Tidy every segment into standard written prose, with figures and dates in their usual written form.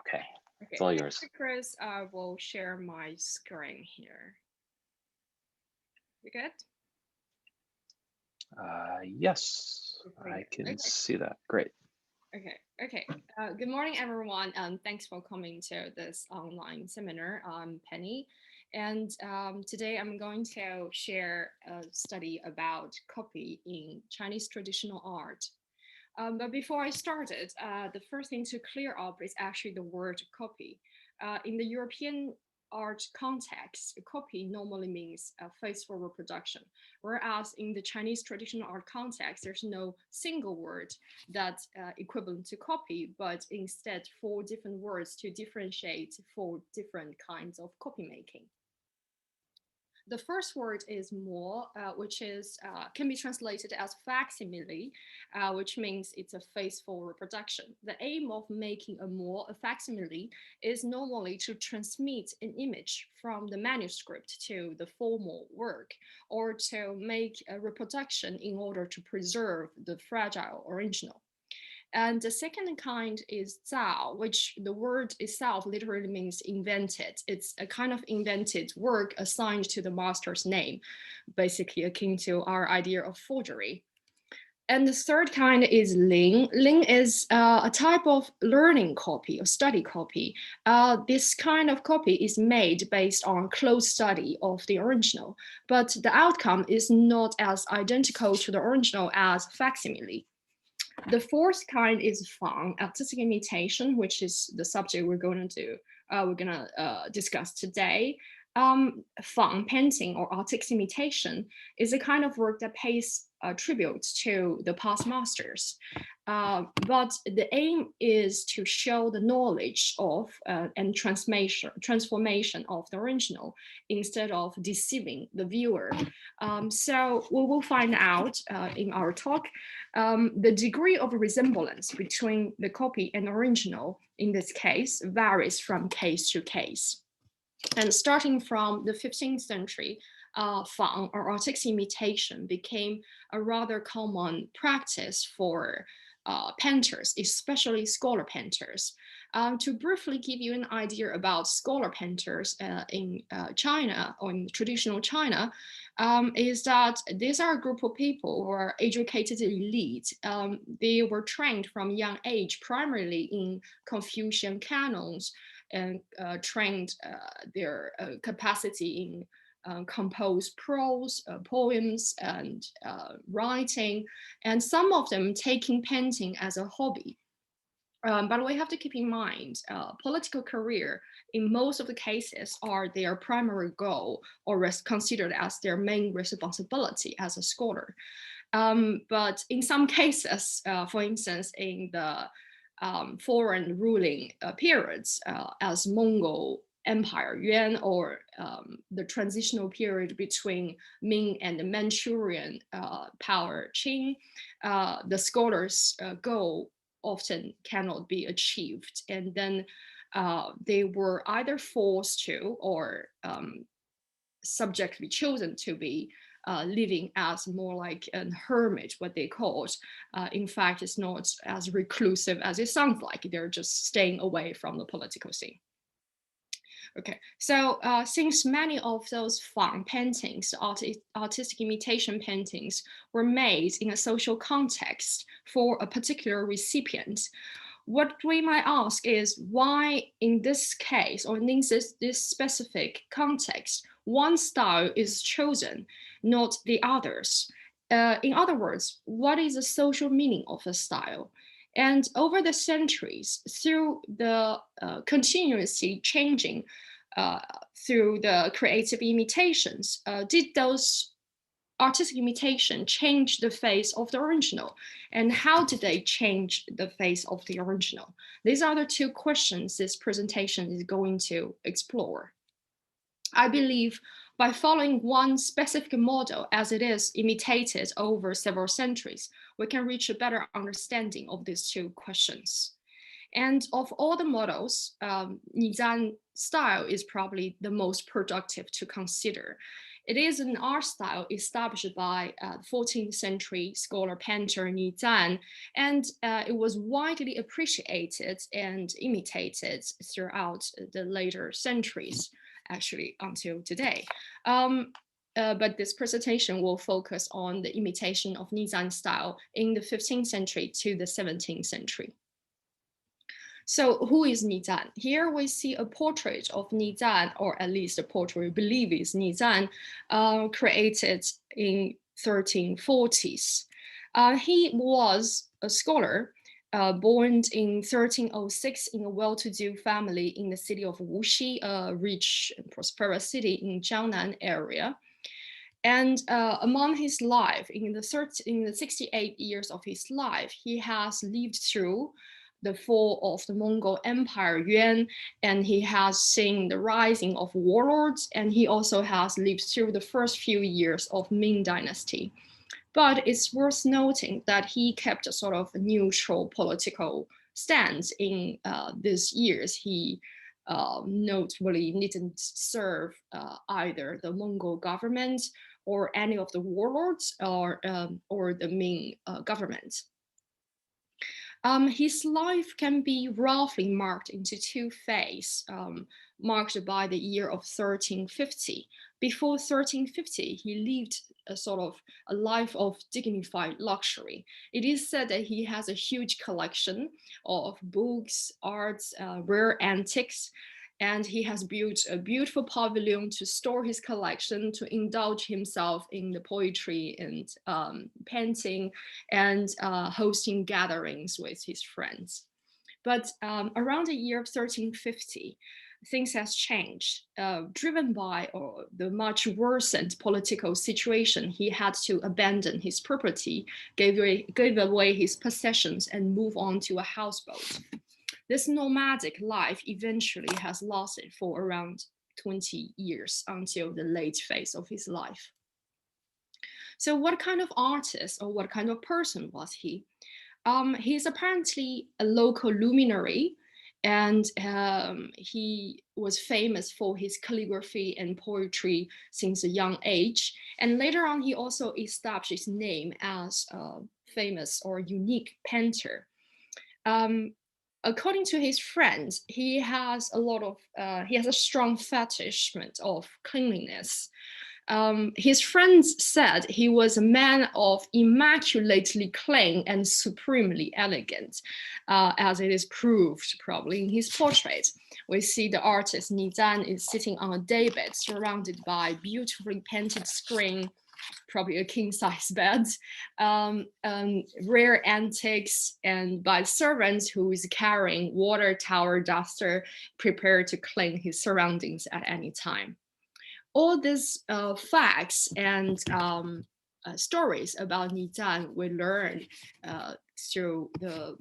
Okay, it's Okay, all thank yours. you, Chris. I will share my screen here. You good? Yes, Very I good. can Okay, see that. Great. okay. Good morning, everyone, and thanks for coming to this online seminar. I'm Penny, and today I'm going to share a study about copy in Chinese traditional art. But before I started, the first thing to clear up is actually the word copy. In the European art context, a copy normally means a faithful reproduction, whereas in the Chinese traditional art context, there's no single word that's equivalent to copy, but instead four different words to differentiate four different kinds of copy making. The first word is mo, which is can be translated as facsimile, which means it's a faithful reproduction. The aim of making a mo, a facsimile, is normally to transmit an image from the manuscript to the formal work, or to make a reproduction in order to preserve the fragile original. And the second kind is zao, which the word itself literally means invented. It's a kind of invented work assigned to the master's name, basically akin to our idea of forgery. And the third kind is Ling. Ling is a type of learning copy or study copy. This kind of copy is made based on close study of the original, but the outcome is not as identical to the original as facsimile. The fourth kind is fang, artistic imitation, which is the subject we're gonna discuss today. Fang painting or artistic imitation is a kind of work that pays tribute to the past masters. But the aim is to show the knowledge of and transformation of the original instead of deceiving the viewer. So we will find out in our talk the degree of resemblance between the copy and original in this case varies from case to case. And starting from the 15th century, fang or artistic imitation became a rather common practice for painters, especially scholar painters. To briefly give you an idea about scholar painters in China or in traditional China, is that these are a group of people who are educated elite. They were trained from young age primarily in Confucian canons and trained their capacity in compose prose, poems, and writing, and some of them taking painting as a hobby. But we have to keep in mind, political career in most of the cases are their primary goal or considered as their main responsibility as a scholar. But in some cases, for instance, in the foreign ruling periods, as Mongol Empire, Yuan, or the transitional period between Ming and the Manchurian power, Qing, the scholars' goal often cannot be achieved. And then they were either forced to or subjectively chosen to be living as more like a hermit, what they called. In fact, it's not as reclusive as it sounds like. They're just staying away from the political scene. Okay, so since many of those fang paintings, artistic imitation paintings, were made in a social context for a particular recipient, what we might ask is why in this case or in this specific context, one style is chosen, not the others. In other words, what is the social meaning of a style? And over the centuries, through the continuously changing uh, through the creative imitations, did those artistic imitation change the face of the original? And how did they change the face of the original? These are the two questions this presentation is going to explore. I believe by following one specific model as it is imitated over several centuries, we can reach a better understanding of these two questions. And of all the models, Ni Zan style is probably the most productive to consider. It is an art style established by 14th century scholar painter Ni Zan, and it was widely appreciated and imitated throughout the later centuries, actually until today. But this presentation will focus on the imitation of Ni Zan style in the 15th century to the 17th century. So who is Ni Zan? Here we see a portrait of Ni Zan, or at least a portrait we believe is Ni Zan, created in 1340s. He was a scholar born in 1306 in a well-to-do family in the city of Wuxi, a rich and prosperous city in Jiangnan area. And among his life, in the 68 years of his life, he has lived through the fall of the Mongol Empire Yuan, and he has seen the rising of warlords, and he also has lived through the first few years of Ming Dynasty. But it's worth noting that he kept a sort of neutral political stance in these years. He notably didn't serve either the Mongol government or any of the warlords or the Ming government. His life can be roughly marked into two phases, marked by the year of 1350. Before 1350, he lived a sort of a life of dignified luxury. It is said that he has a huge collection of books, arts, rare antiques, and he has built a beautiful pavilion to store his collection, to indulge himself in the poetry and painting and hosting gatherings with his friends. But around the year 1350, things has changed. Driven by the much worsened political situation, he had to abandon his property, gave away his possessions, and move on to a houseboat. This nomadic life eventually has lasted for around 20 years until the late phase of his life. So what kind of artist or what kind of person was he? He's apparently a local luminary, and he was famous for his calligraphy and poetry since a young age. And later on, he also established his name as a famous or unique painter. According to his friends, he has a strong fetishment of cleanliness. His friends said he was a man of immaculately clean and supremely elegant, as it is proved probably in his portrait. We see the artist Ni Zan is sitting on a daybed surrounded by beautifully painted screen, probably a king-size bed, rare antiques, and by servants who is carrying water tower duster, prepared to clean his surroundings at any time. All these facts and stories about Ni Zan we learn through the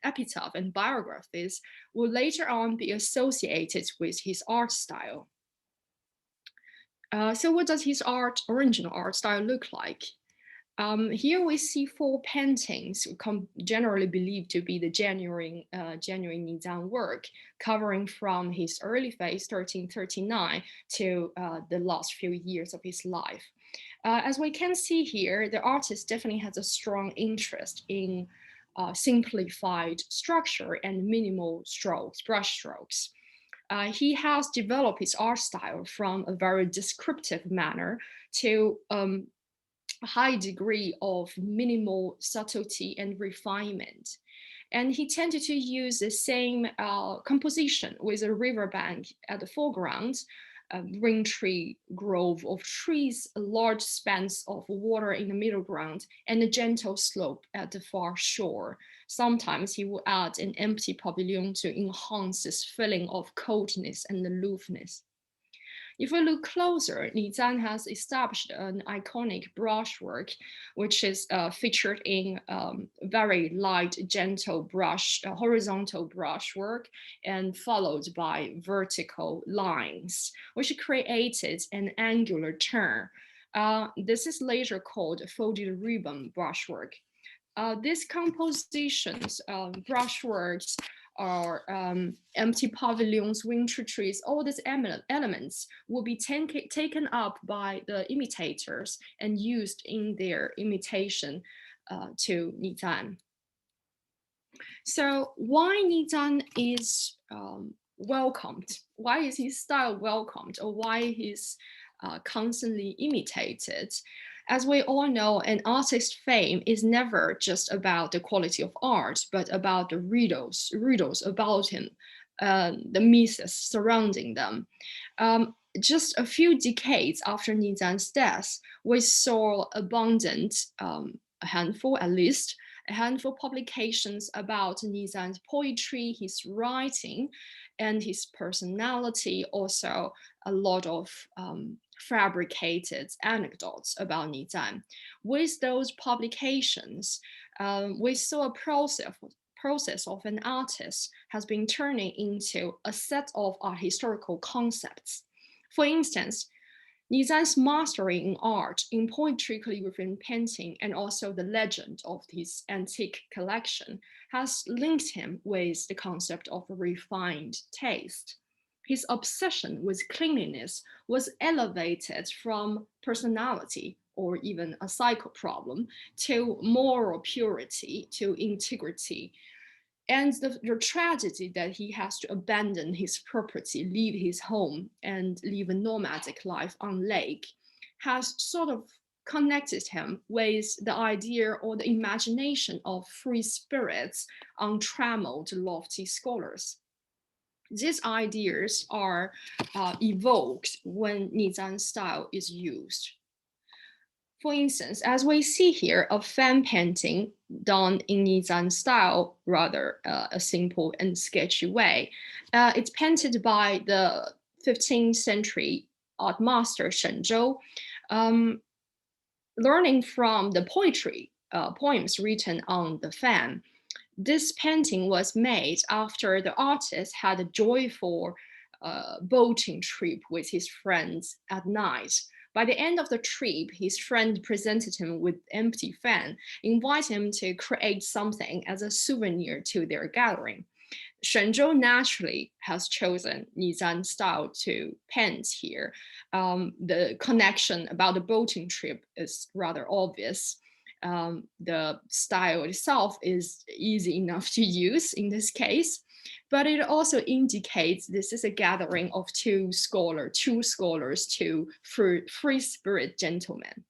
epitaph and biographies will later on be associated with his art style. So what does his original art style look like? Here we see 4 paintings generally believed to be the genuine Ni Zan work, covering from his early phase, 1339, to the last few years of his life. As we can see here, the artist definitely has a strong interest in simplified structure and minimal strokes, brush strokes. He has developed his art style from a very descriptive manner to a high degree of minimal subtlety and refinement. And he tended to use the same composition with a riverbank at the foreground, a green tree grove of trees, a large expanse of water in the middle ground, and a gentle slope at the far shore. Sometimes he will add an empty pavilion to enhance this feeling of coldness and aloofness. If we look closer, Ni Zan has established an iconic brushwork, which is featured in very light, gentle horizontal brushwork, and followed by vertical lines, which created an angular turn. This is later called folded ribbon brushwork. These compositions, brushworks, or empty pavilions, winter trees, all these elements will be taken up by the imitators and used in their imitation to Ni Zan. So why Ni Zan is welcomed? Why is his style welcomed, or why he's constantly imitated? As we all know, an artist's fame is never just about the quality of art, but about the riddles about him, the myths surrounding them. Just a few decades after Ni Zan's death, we saw abundant, a handful at least, a handful of publications about Ni Zan's poetry, his writing, and his personality. Also, a lot of fabricated anecdotes about Ni Zan. With those publications, we saw a process of an artist has been turning into a set of art historical concepts. For instance, Ni Zan's mastery in art, in poetry, calligraphy, and painting, and also the legend of his antique collection has linked him with the concept of refined taste. His obsession with cleanliness was elevated from personality or even a psycho problem to moral purity, to integrity. And the tragedy that he has to abandon his property, leave his home, and live a nomadic life on lake has sort of connected him with the idea or the imagination of free spirits, untrammeled, lofty scholars. These ideas are evoked when Ni Zan's style is used. For instance, as we see here, a fan painting done in Ni Zan style, rather a simple and sketchy way. It's painted by the 15th century art master Shen Zhou, learning from the poems written on the fan. This painting was made after the artist had a joyful boating trip with his friends at night. By the end of the trip, his friend presented him with empty fan, invited him to create something as a souvenir to their gathering. Shenzhou naturally has chosen Ni Zan's style to paint here. The connection about the boating trip is rather obvious. The style itself is easy enough to use in this case, but it also indicates this is a gathering of two scholars, two free spirit gentlemen.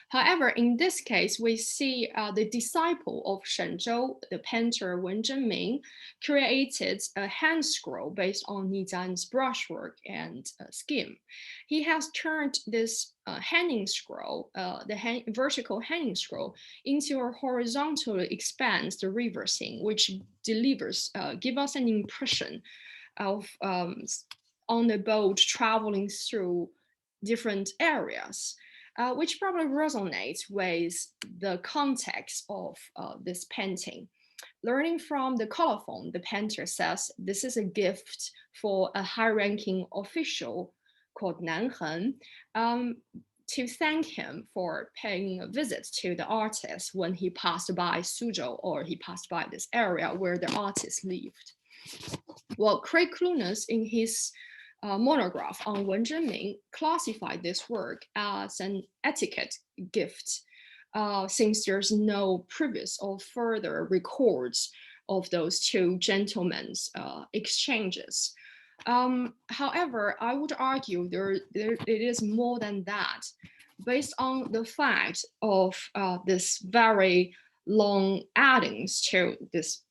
However, in this case, we see the disciple of Shen Zhou, the painter Wen Zhenming, created a hand scroll based on Ni Zan's brushwork and scheme. He has turned this hanging scroll, vertical hanging scroll, into a horizontally expands the river scene, which gives us an impression of on a boat traveling through different areas. Which probably resonates with the context of this painting. Learning from the colophon, the painter says this is a gift for a high-ranking official called Nanhua to thank him for paying a visit to the artist when he passed by Suzhou, or he passed by this area where the artist lived. Well, Craig Clunas, in his monograph on Wen Zhenming, classified this work as an etiquette gift, since there's no previous or further records of those two gentlemen's exchanges. However, I would argue it is more than that, based on the fact of this very long addings to this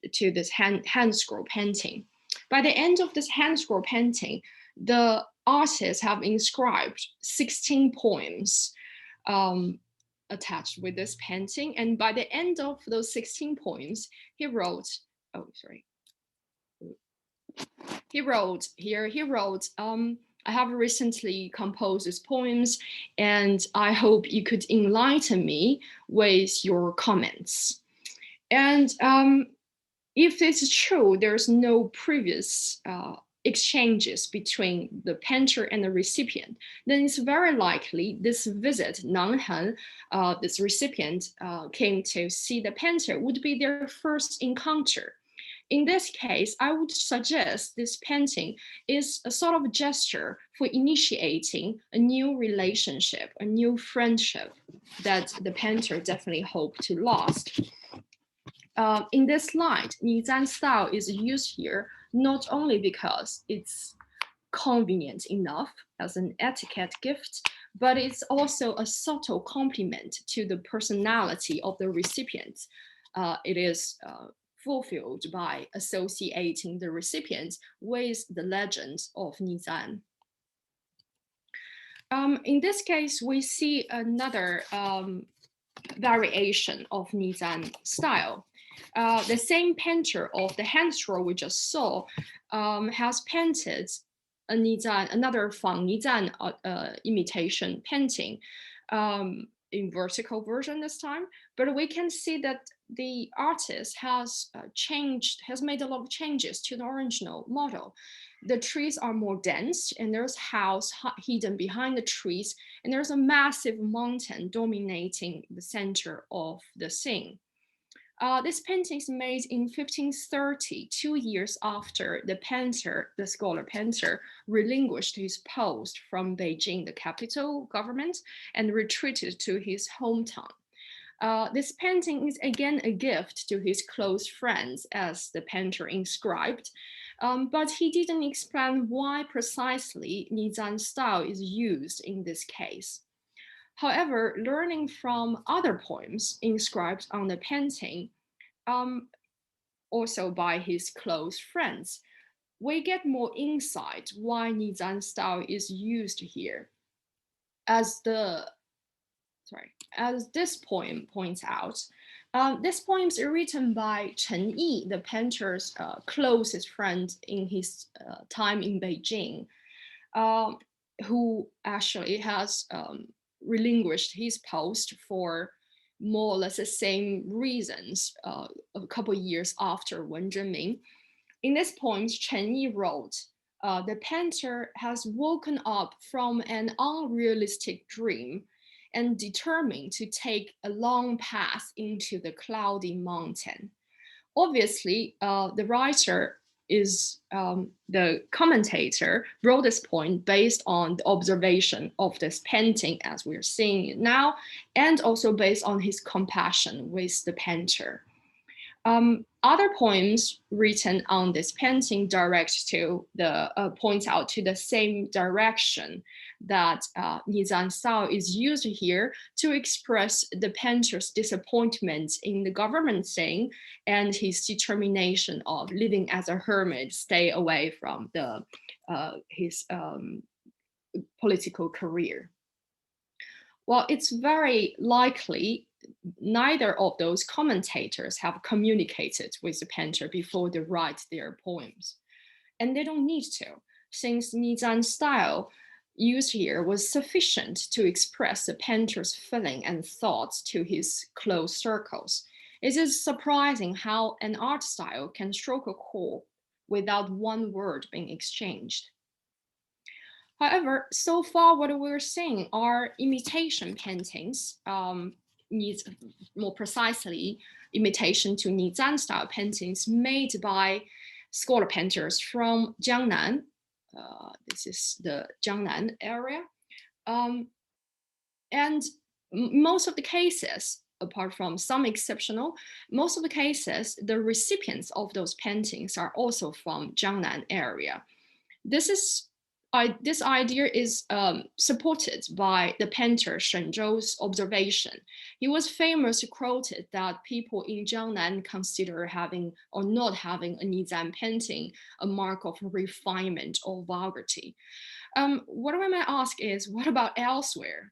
hand scroll painting. By the end of this hand scroll painting, the artists have inscribed 16 poems attached with this painting. And by the end of those 16 poems, he wrote, I have recently composed these poems, and I hope you could enlighten me with your comments. And if it's true, there's no previous exchanges between the painter and the recipient, then it's very likely this visit, Nanhua, this recipient came to see the painter, would be their first encounter. In this case, I would suggest this painting is a sort of gesture for initiating a new relationship, a new friendship that the painter definitely hoped to last. In this slide, Ni Zan style is used here not only because it's convenient enough as an etiquette gift, but it's also a subtle compliment to the personality of the recipient. It is fulfilled by associating the recipient with the legend of Ni Zan. In this case, we see another variation of Ni Zan style. The same painter of the hand scroll we just saw has painted a Ni Zan, another fang Ni Zan imitation painting in vertical version this time. But we can see that the artist has made a lot of changes to the original model. The trees are more dense, and there's a house hidden behind the trees, and there's a massive mountain dominating the center of the scene. This painting is made in 1530, 2 years after the scholar painter, relinquished his post from Beijing, the capital government, and retreated to his hometown. This painting is again a gift to his close friends, as the painter inscribed, but he didn't explain why precisely Ni Zan style is used in this case. However, learning from other poems inscribed on the painting, also by his close friends, we get more insight why Ni Zan style is used here. As this poem points out, this poem is written by Chen Yi, the painter's closest friend in his time in Beijing, who actually has relinquished his post for more or less the same reasons a couple years after Wen Zhenming. In this poem, Chen Yi wrote, the painter has woken up from an unrealistic dream and determined to take a long path into the cloudy mountain. Obviously, the writer is the commentator wrote this point based on the observation of this painting as we're seeing it now, and also based on his compassion with the painter. Other poems written on this painting point out to the same direction that Ni Zan style is used here to express the painter's disappointment in the government thing and his determination of living as a hermit, stay away from his political career. Well, it's very likely neither of those commentators have communicated with the painter before they write their poems. And they don't need to, since Ni Zan's style used here was sufficient to express the painter's feeling and thoughts to his close circles. It is surprising how an art style can stroke a chord without one word being exchanged. However, so far what we're seeing are imitation paintings, more precisely, imitation to Ni Zan style paintings made by scholar painters from Jiangnan. This is the Jiangnan area. And most of the cases, apart from some exceptional, most of the cases, the recipients of those paintings are also from Jiangnan area. This idea is supported by the painter Shen Zhou's observation. He was famously quoted that people in Jiangnan consider having or not having a Ni Zan painting a mark of refinement or vulgarity. What I might ask is, what about elsewhere?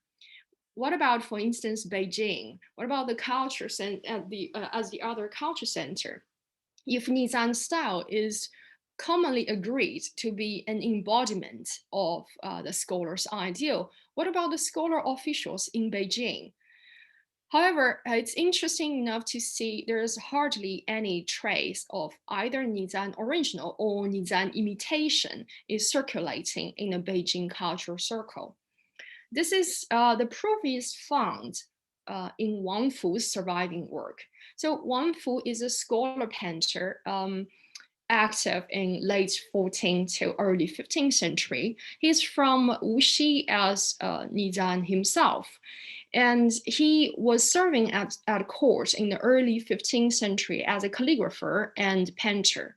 What about, for instance, Beijing? What about the culture as the other culture center? If Ni Zan style is commonly agreed to be an embodiment of the scholar's ideal, what about the scholar officials in Beijing? However, it's interesting enough to see there is hardly any trace of either Ni Zan original or Ni Zan imitation is circulating in a Beijing cultural circle. The proof is found in Wang Fu's surviving work. So Wang Fu is a scholar painter active in late 14th to early 15th century. He's from Wuxi as Ni Zan himself. And he was serving at court in the early 15th century as a calligrapher and painter.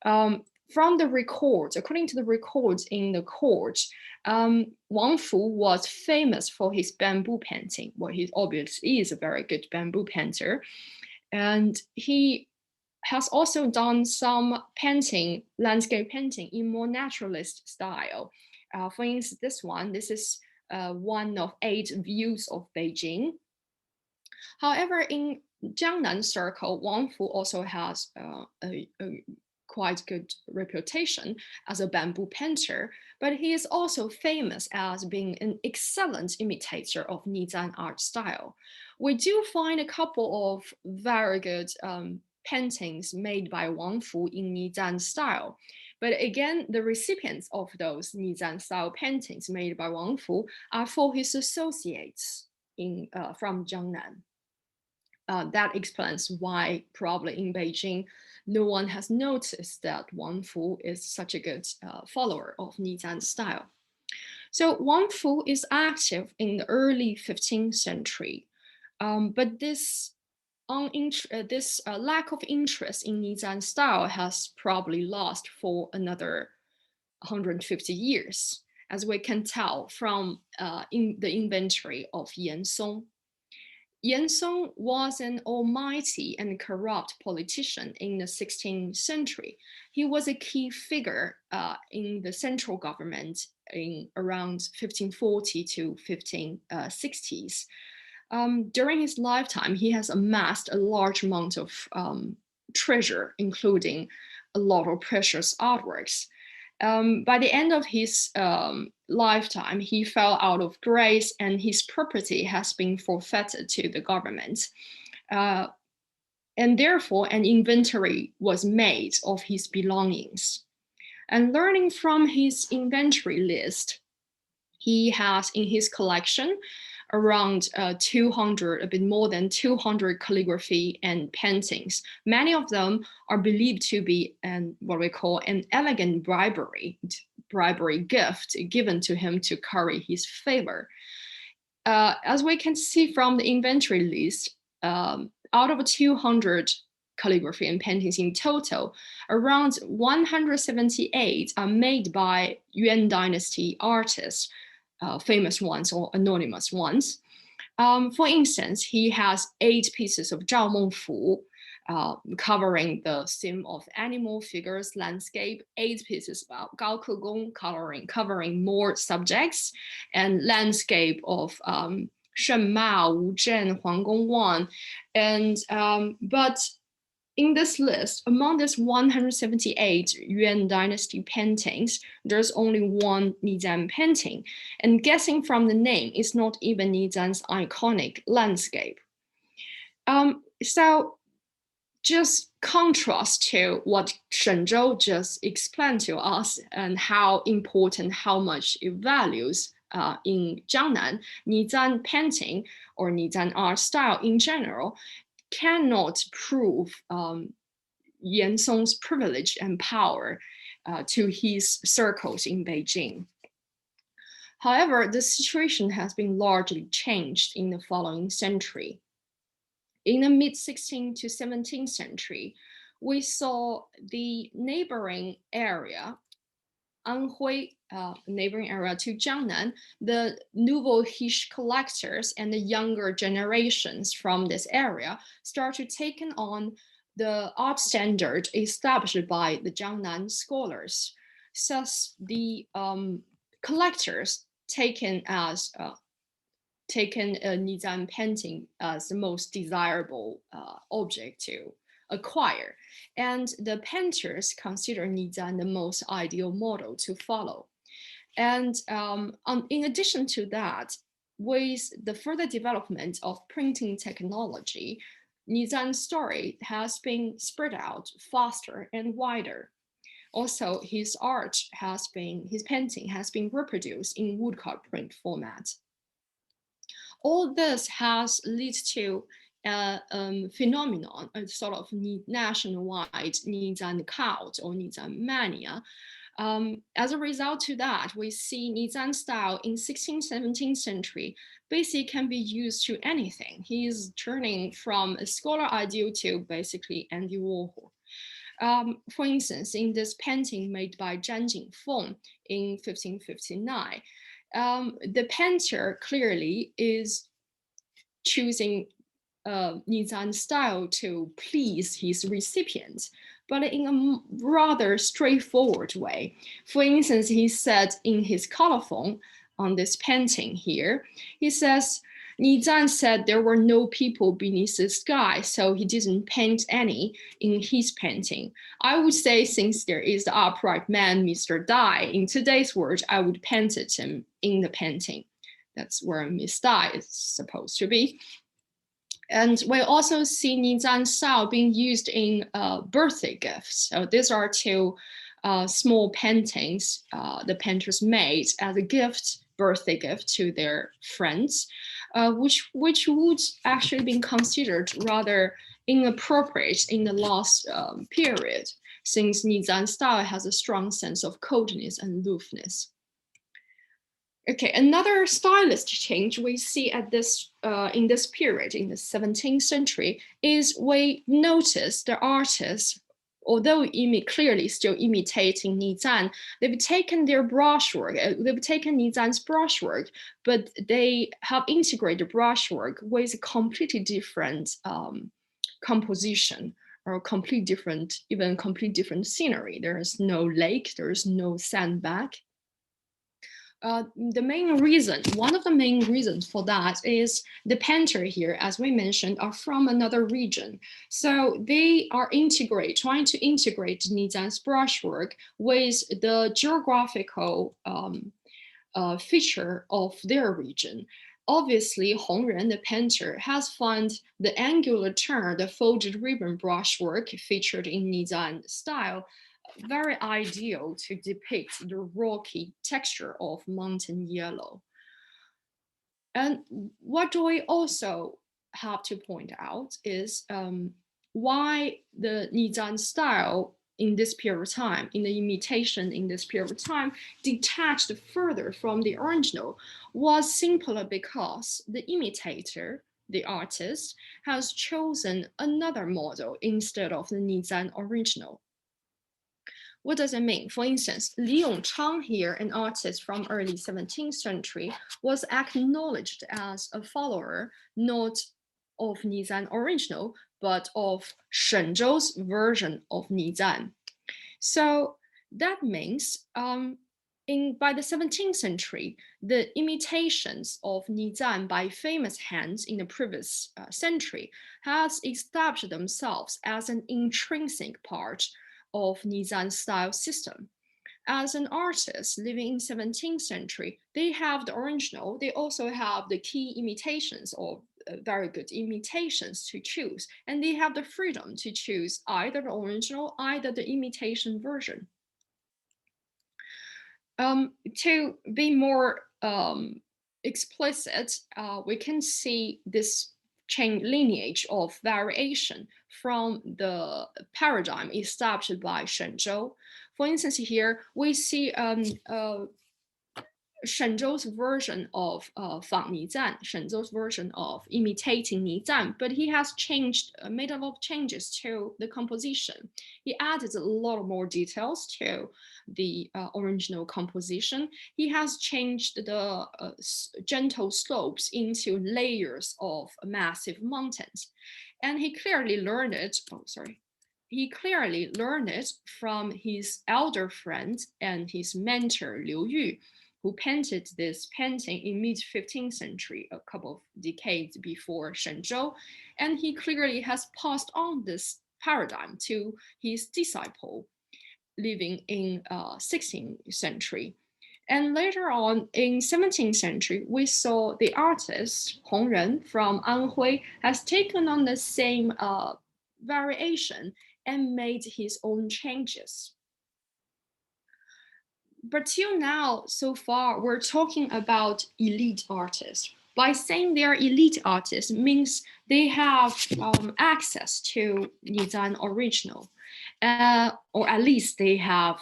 From the records, according to the records in the court, Wang Fu was famous for his bamboo painting. Well, he obviously is a very good bamboo painter. And he has also done some painting, landscape painting in more naturalist style. For instance, this is one of 8 views of Beijing. However, in Jiangnan circle, Wang Fu also has a quite good reputation as a bamboo painter, but he is also famous as being an excellent imitator of Ni Zan art style. We do find a couple of very good paintings made by Wang Fu in Ni Zan style. But again, the recipients of those Ni Zan style paintings made by Wang Fu are for his associates from Jiangnan. That explains why probably in Beijing, no one has noticed that Wang Fu is such a good follower of Ni Zan style. So Wang Fu is active in the early 15th century, but this lack of interest in Ni Zan style has probably lost for another 150 years, as we can tell from in the inventory of Yan Song. Yan Song was an almighty and corrupt politician in the 16th century. He was a key figure in the central government in around 1540 to 1560s. During his lifetime, he has amassed a large amount of treasure, including a lot of precious artworks. By the end of his lifetime, he fell out of grace and his property has been forfeited to the government. And therefore, an inventory was made of his belongings. And learning from his inventory list, he has in his collection around 200, a bit more than 200 calligraphy and paintings. Many of them are believed to be what we call an elegant bribery gift given to him to curry his favor. As we can see from the inventory list, out of 200 calligraphy and paintings in total, around 178 are made by Yuan Dynasty artists, famous ones or anonymous ones. For instance, he has 8 pieces of Zhao Mengfu, covering the theme of animal figures, landscape, 8 pieces about Gao Kegong, covering more subjects, and landscape of Shen Ma, Wu Zhen, Huang Gong Wan. And, but in this list, among this 178 Yuan Dynasty paintings, there's only one Ni Zan painting. And guessing from the name, it's not even Ni Zan's iconic landscape. So just contrast to what Shen Zhou just explained to us and how important, how much it values in Jiangnan, Ni Zan painting or Ni Zan art style in general cannot prove Yan Song's privilege and power to his circles in Beijing. However, the situation has been largely changed in the following century. In the mid-16th to 17th century, we saw the neighboring area, Anhui, neighboring area to Jiangnan, the nouveau riche collectors and the younger generations from this area start to take on the art standard established by the Jiangnan scholars. Thus, the collectors taken a Ni Zan painting as the most desirable object to acquire. And the painters consider Ni Zan the most ideal model to follow. And in addition to that, with the further development of printing technology, Ni Zan's story has been spread out faster and wider. Also, his painting has been reproduced in woodcut print format. All this has led to phenomenon, a sort of nationwide Ni Zan cult or Ni Zan mania. As a result to that, we see Ni Zan style in 16th, 17th century basically can be used to anything. He is turning from a scholar ideal to basically Andy Warhol. For instance, in this painting made by Zhan Jingfeng in 1559, the painter clearly is choosing Ni Zan style to please his recipients, but in a rather straightforward way. For instance, he said in his colophon on this painting here, he says, Ni Zan said there were no people beneath the sky, so he didn't paint any in his painting. I would say since there is the upright man, Mr. Dai, in today's world, I would paint him in the painting. That's where Miss Dai is supposed to be. And we also see Ni Zan style being used in birthday gifts. So these are two small paintings the painters made as a gift, birthday gift to their friends, which would actually be considered rather inappropriate in the last period, since Ni Zan style has a strong sense of coldness and aloofness. Okay, another stylistic change we see at this in this period in the 17th century is we notice the artists, although clearly still imitating Ni Zan, they've taken their brushwork, they've taken Ni Zan's brushwork, but they have integrated brushwork with a completely different composition, or complete different, even complete different scenery. There is no lake, there is no sandbank. The main reason, one of the main reasons for that is the painter here, as we mentioned, are from another region. So they are trying to integrate Ni Zan's brushwork with the geographical feature of their region. Obviously, Hongren, the painter, has found the angular turn, the folded ribbon brushwork featured in Ni Zan style very ideal to depict the rocky texture of mountain yellow. And what do we also have to point out is why the Ni Zan style in this period of time, in the imitation in this period of time, detached further from the original was simply because the imitator, the artist, has chosen another model instead of the Ni Zan original. What does it mean? For instance, Li Yongchang here, an artist from early 17th century, was acknowledged as a follower not of Ni Zan original, but of Shen Zhou's version of Ni Zan. So that means by the 17th century, the imitations of Ni Zan by famous hands in the previous century has established themselves as an intrinsic part of Ni Zan's style system. As an artist living in 17th century, they have the original, they also have the key imitations or very good imitations to choose, and they have the freedom to choose either the original, either the imitation version. To be more explicit, we can see this chain lineage of variation from the paradigm established by Shen Zhou. For instance, here we see Shen Zhou's version of fang Ni Zan, Shen Zhou's version of imitating Ni Zan, but he has made a lot of changes to the composition. He added a lot more details to the original composition. He has changed the gentle slopes into layers of massive mountains. And he clearly learned it, he clearly learned it from his elder friend and his mentor, Liu Yu, who painted this painting in mid-15th century, a couple of decades before Shen Zhou. And he clearly has passed on this paradigm to his disciple living in 16th century. And later on in 17th century, we saw the artist Hongren from Anhui has taken on the same variation and made his own changes. But till now, so far, we're talking about elite artists. By saying they're elite artists means they have access to Ni Zan original, or at least they have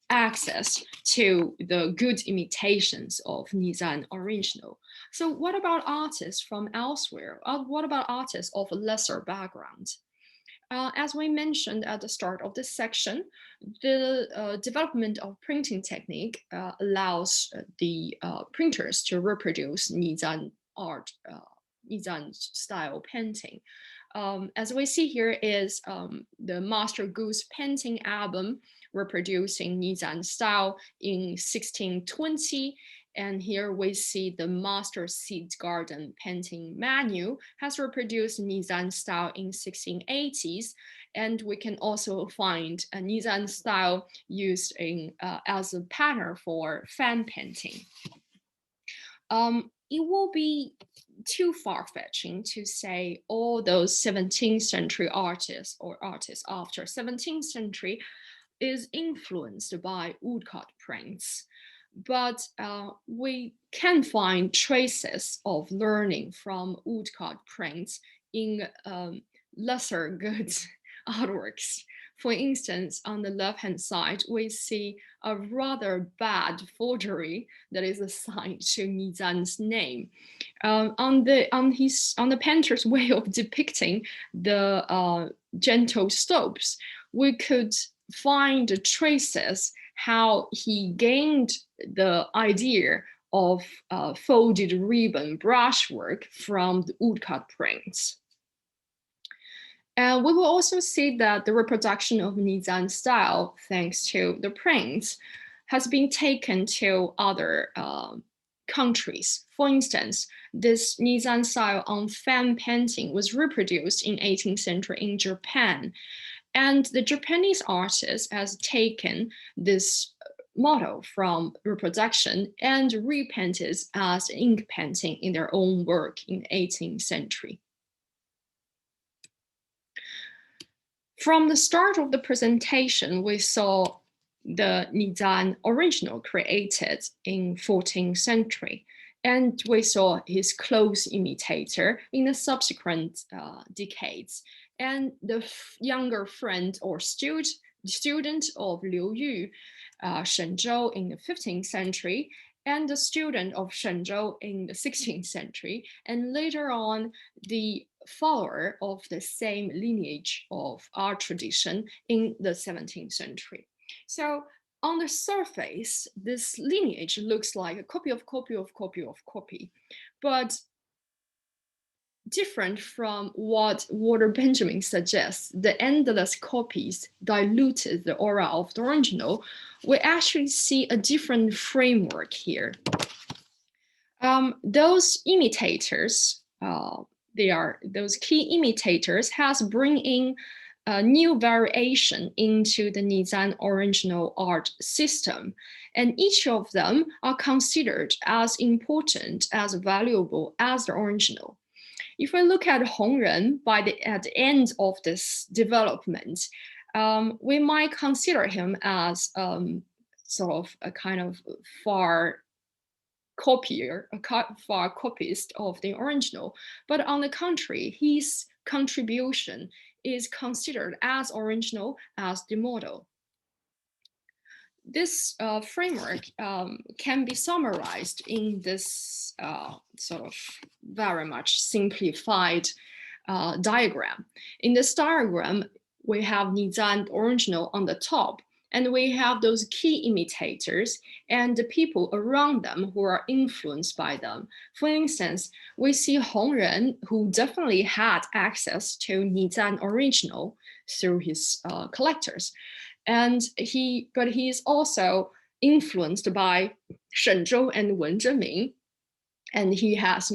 access to the good imitations of Ni Zan original. So what about artists from elsewhere? What about artists of lesser background? As we mentioned at the start of this section, the development of printing technique allows the printers to reproduce Ni Zan art, Ni Zan style painting. As we see here is the Master Goose painting album reproducing Ni Zan style in 1620. And here we see the Master Seed Garden painting manual has reproduced Ni Zan style in 1680s. And we can also find a Ni Zan style used in, as a pattern for fan painting. It will be too far-fetching to say all those 17th century artists or artists after 17th century is influenced by woodcut prints. But we can find traces of learning from woodcut prints in lesser good artworks. For instance, on the left-hand side, we see a rather bad forgery that is assigned to Ni Zan's name. On the painter's way of depicting the gentle slopes, we could find the traces how he gained the idea of folded ribbon brushwork from the woodcut prints. And we will also see that the reproduction of Ni Zan style, thanks to the prints, has been taken to other countries. For instance, this Ni Zan style on fan painting was reproduced in 18th century in Japan. And the Japanese artist has taken this model from reproduction and repainted as ink painting in their own work in 18th century. From the start of the presentation, we saw the Ni Zan original created in 14th century, and we saw his close imitator in the subsequent decades. And the younger friend or student of Liu Yu, Shenzhou in the 15th century, and the student of Shenzhou in the 16th century, and later on the follower of the same lineage of art tradition in the 17th century. So on the surface, this lineage looks like a copy of copy of copy of copy, but different from what Walter Benjamin suggests, the endless copies diluted the aura of the original, we actually see a different framework here. Those imitators, those key imitators has bring in a new variation into the Ni Zan original art system. And each of them are considered as important, as valuable as the original. If we look at Hongren at the end of this development, we might consider him as sort of a kind of far copyist of the original. But on the contrary, his contribution is considered as original as the model. This framework can be summarized in this sort of very much simplified diagram. In this diagram, we have Ni Zan original on the top, and we have those key imitators and the people around them who are influenced by them. For instance, we see Hongren, who definitely had access to Ni Zan original through his collectors. And he is also influenced by Shenzhou and Wen Zhenming, and he has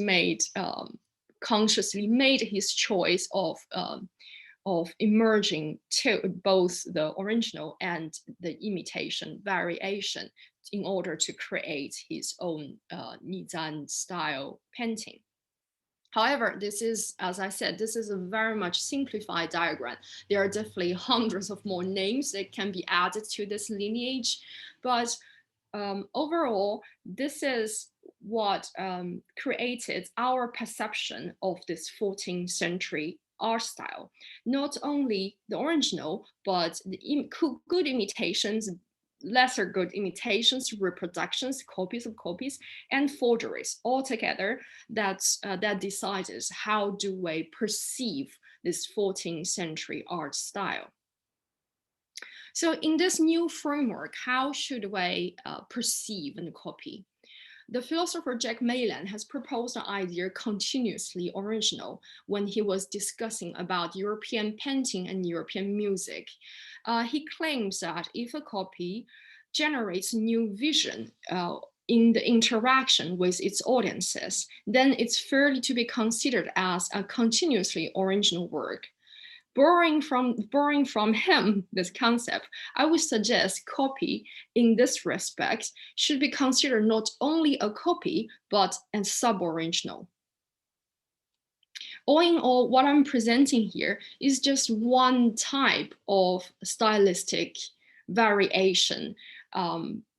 consciously made his choice of emerging to both the original and the imitation variation in order to create his own Ni Zan style painting. However, this is, as I said, this is a very much simplified diagram. There are definitely hundreds of more names that can be added to this lineage, but overall, this is what created our perception of this 14th century art style. Not only the original, but the good imitations, lesser good imitations, reproductions, copies of copies, and forgeries altogether. That decides how do we perceive this 14th century art style. So in this new framework, how should we perceive and copy? The philosopher Jack Mayland has proposed the idea continuously original when he was discussing about European painting and European music. He claims that if a copy generates new vision in the interaction with its audiences, then it's fairly to be considered as a continuously original work. Borrowing from him this concept, I would suggest copy in this respect should be considered not only a copy, but a sub-original. All in all, what I'm presenting here is just one type of stylistic variation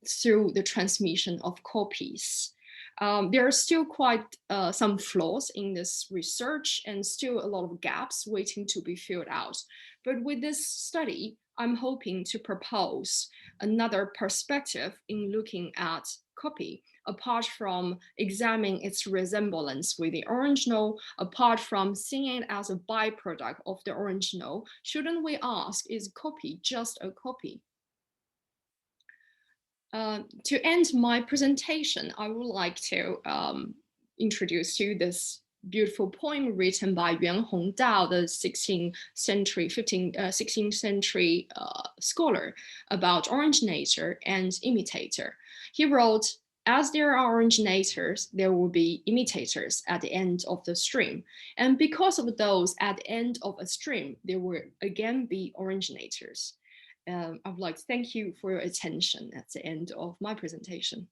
through the transmission of copies. There are still quite some flaws in this research and still a lot of gaps waiting to be filled out. But with this study, I'm hoping to propose another perspective in looking at copy, apart from examining its resemblance with the original, apart from seeing it as a byproduct of the original. Shouldn't we ask, is copy just a copy? To end my presentation, I would like to introduce you this beautiful poem written by Yuan Hongdao, the 16th century scholar, about originator and imitator. He wrote, "As there are originators, there will be imitators at the end of the stream. And because of those at the end of a stream, there will again be originators." I would like to thank you for your attention at the end of my presentation.